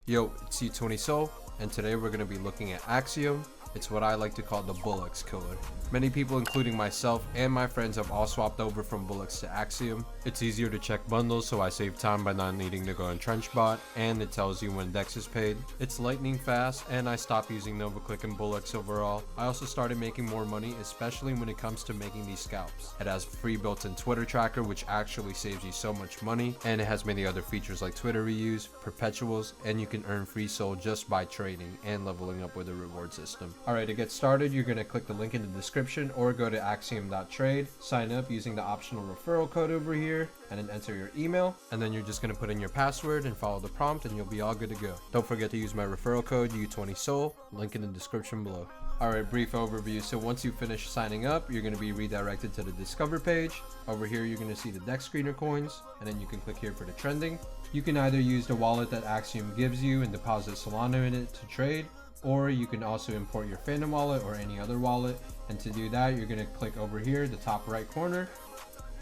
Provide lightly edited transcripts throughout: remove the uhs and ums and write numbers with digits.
Yo, it's C20 Soul, and today we're going to be looking at Axiom. It's what I like to call the BullX killer. Many people, including myself and my friends, have all swapped over from BullX to Axiom. It's easier to check bundles, so I save time by not needing to go on TrenchBot, and it tells you when Dex is paid. It's lightning fast, and I stopped using NovaClick and BullX overall. I also started making more money, especially when it comes to making these scalps. It has free built-in Twitter tracker, which actually saves you so much money, and it has many other features like Twitter reuse, perpetuals, and you can earn free soul just by trading and leveling up with a reward system. Alright, to get started, you're going to click the link in the description or go to axiom.trade, sign up using the optional referral code over here, and then enter your email, and then you're just going to put in your password and follow the prompt and you'll be all good to go. Don't forget to use my referral code U20SOUL, link in the description below. Alright, brief overview. So once you finish signing up, you're going to be redirected to the Discover page. Over here, you're going to see the Dex Screener coins, and then you can click here for the trending. You can either use the wallet that Axiom gives you and deposit Solana in it to trade, or you can also import your Phantom wallet or any other wallet. And to do that, you're going to click over here, the top right corner,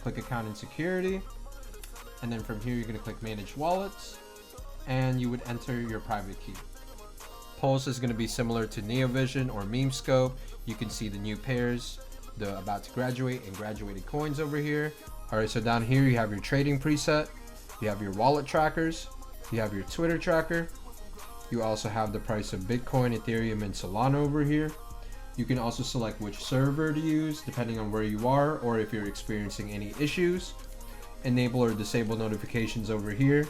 click Account and Security, and then from here, you're going to click Manage Wallets, and you would enter your private key. Pulse is going to be similar to NeoVision or MemeScope. You can see the new pairs, the about to graduate and graduated coins over here. Alright, so down here you have your trading preset, you have your wallet trackers, you have your Twitter tracker, you also have the price of Bitcoin, Ethereum, and Solana over here. You can also select which server to use depending on where you are or if you're experiencing any issues. Enable or disable notifications over here,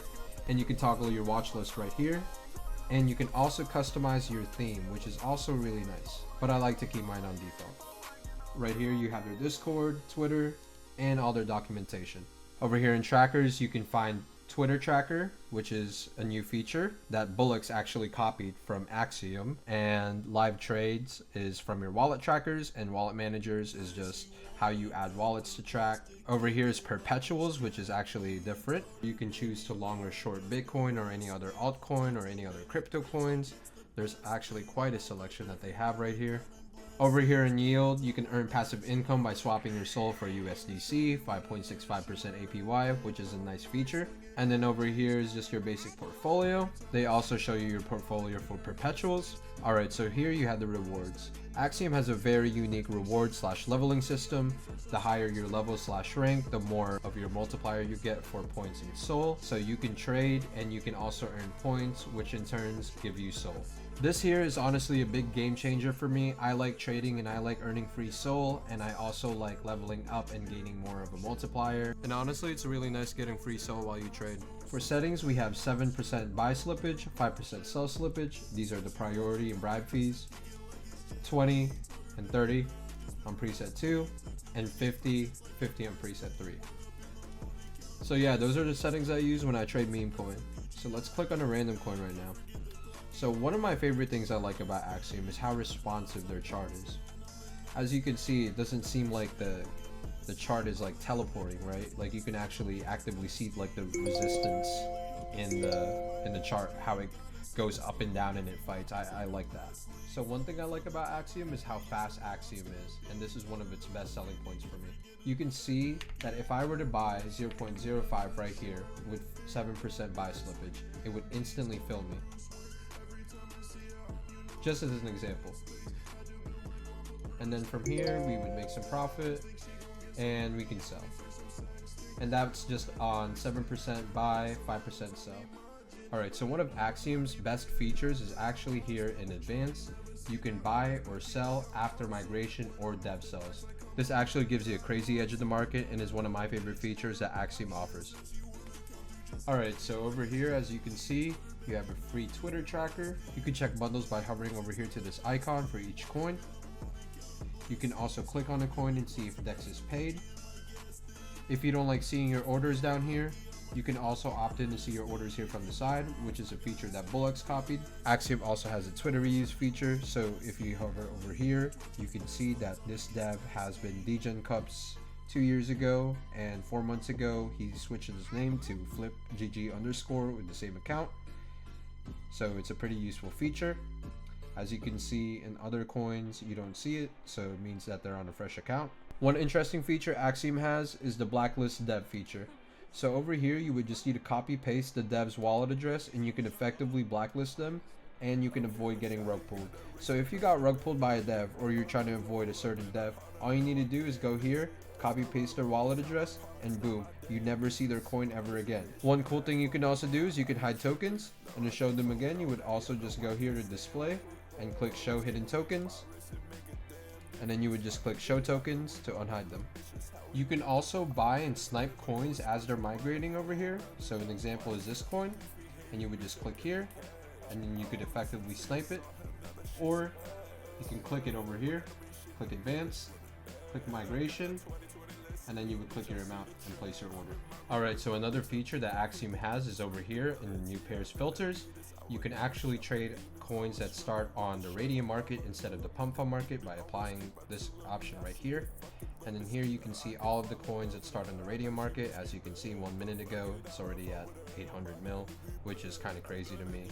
and you can toggle your watch list right here. And you can also customize your theme, which is also really nice, but I like to keep mine on default. Right here you have their Discord, Twitter, and all their documentation. Over here in trackers, you can find Twitter tracker, which is a new feature that BullX actually copied from Axiom, and live trades is from your wallet trackers, and wallet managers is just how you add wallets to track. Over here is perpetuals, which is actually different. You can choose to long or short Bitcoin or any other altcoin or any other crypto coins. There's actually quite a selection that they have right here. Over here in yield, you can earn passive income by swapping your SOL for USDC, 5.65% APY, which is a nice feature. And then over here is just your basic portfolio. They also show you your portfolio for perpetuals. Alright, so here you have the rewards. Axiom has a very unique reward / leveling system. The higher your level / rank, the more of your multiplier you get for points in SOL. So you can trade and you can also earn points, which in turns give you SOL. This here is honestly a big game changer for me. I like trading and I like earning free SOL, and I also like leveling up and gaining more of a multiplier. And honestly, it's really nice getting free SOL while you trade. For settings, we have 7% buy slippage, 5% sell slippage. These are the priority and bribe fees. 20 and 30 on preset 2, and 50 on preset 3. So yeah, those are the settings I use when I trade Memecoin. So let's click on a random coin right now. So one of my favorite things I like about Axiom is how responsive their chart is. As you can see, it doesn't seem like the chart is like teleporting, right? Like you can actually actively see like the resistance in the chart, how it goes up and down and it fights. I like that. So one thing I like about Axiom is how fast Axiom is, and this is one of its best selling points for me. You can see that if I were to buy 0.05 right here with 7% buy slippage, it would instantly fill me. Just as an example. And then from here, we would make some profit and we can sell. And that's just on 7% buy, 5% sell. Alright, so one of Axiom's best features is actually here in advanced. You can buy or sell after migration or dev sells. This actually gives you a crazy edge of the market and is one of my favorite features that Axiom offers. Alright, so over here, as you can see, you have a free Twitter tracker. You can check bundles by hovering over here to this icon for each coin. You can also click on a coin and see if Dex is paid. If you don't like seeing your orders down here, you can also opt in to see your orders here from the side, which is a feature that BullX copied. Axiom also has a Twitter reuse feature, so if you hover over here, you can see that this dev has been Degen Cups 2 years ago, and 4 months ago he switched his name to flipgg_ with the same account. So it's a pretty useful feature. As you can see in other coins, you don't see it, so it means that they're on a fresh account. One interesting feature Axiom has is the blacklist dev feature. So over here, you would just need to copy paste the dev's wallet address and you can effectively blacklist them, and you can avoid getting rug pulled. So if you got rug pulled by a dev or you're trying to avoid a certain dev, all you need to do is go here, copy paste their wallet address, and boom, you never see their coin ever again. One cool thing you can also do is you can hide tokens, and to show them again, you would also just go here to display and click show hidden tokens, and then you would just click show tokens to unhide them. You can also buy and snipe coins as they're migrating over here. So an example is this coin, and you would just click here, and then you could effectively snipe it, or you can click it over here, click advance, click migration, and then you would click your amount and place your order. Alright, so another feature that Axiom has is over here in the new pairs filters. You can actually trade coins that start on the radium market instead of the pump fund market by applying this option right here. And then here you can see all of the coins that start on the radium market. As you can see, 1 minute ago, it's already at 800 mil, which is kind of crazy to me.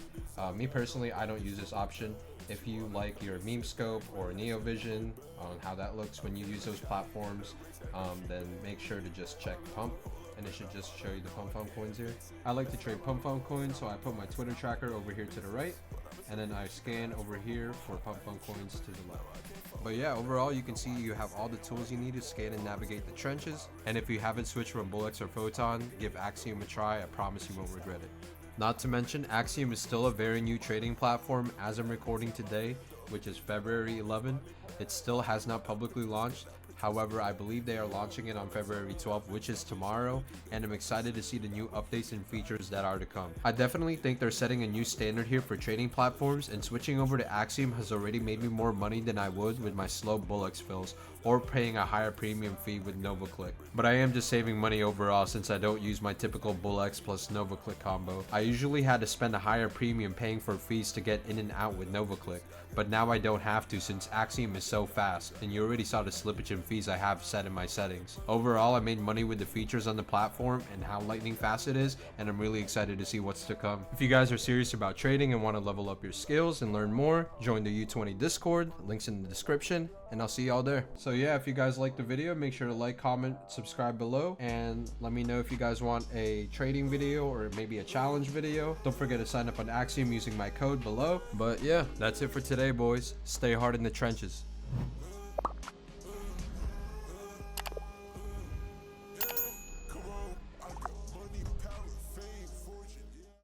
Me personally, I don't use this option. If you like your meme scope or NeoVision on how that looks when you use those platforms, then make sure to just check pump, and it should just show you the pump fund coins here. I like to trade pump fund coins, so I put my Twitter tracker over here to the right, and then I scan over here for pump fund coins to the left. But yeah, overall you can see you have all the tools you need to scan and navigate the trenches, and if you haven't switched from BullX or Photon, give Axiom a try. I promise you won't regret it. Not to mention, Axiom is still a very new trading platform as I'm recording today, which is February 11. It still has not publicly launched. However, I believe they are launching it on February 12th, which is tomorrow, and I'm excited to see the new updates and features that are to come. I definitely think they're setting a new standard here for trading platforms, and switching over to Axiom has already made me more money than I would with my slow BullX fills or paying a higher premium fee with NovaClick. But I am just saving money overall since I don't use my typical BullX plus NovaClick combo. I usually had to spend a higher premium paying for fees to get in and out with NovaClick, but now I don't have to since Axiom is so fast, and you already saw the slippage in fees I have set in my settings. Overall, I made money with the features on the platform and how lightning fast it is, and I'm really excited to see what's to come. If you guys are serious about trading and want to level up your skills and learn more, join the U20 Discord, links in the description, and I'll see y'all there. So yeah, if you guys liked the video, make sure to like, comment, subscribe below, and let me know if you guys want a trading video or maybe a challenge video. Don't forget to sign up on Axiom using my code below. But yeah, that's it for today, boys. Stay hard in the trenches.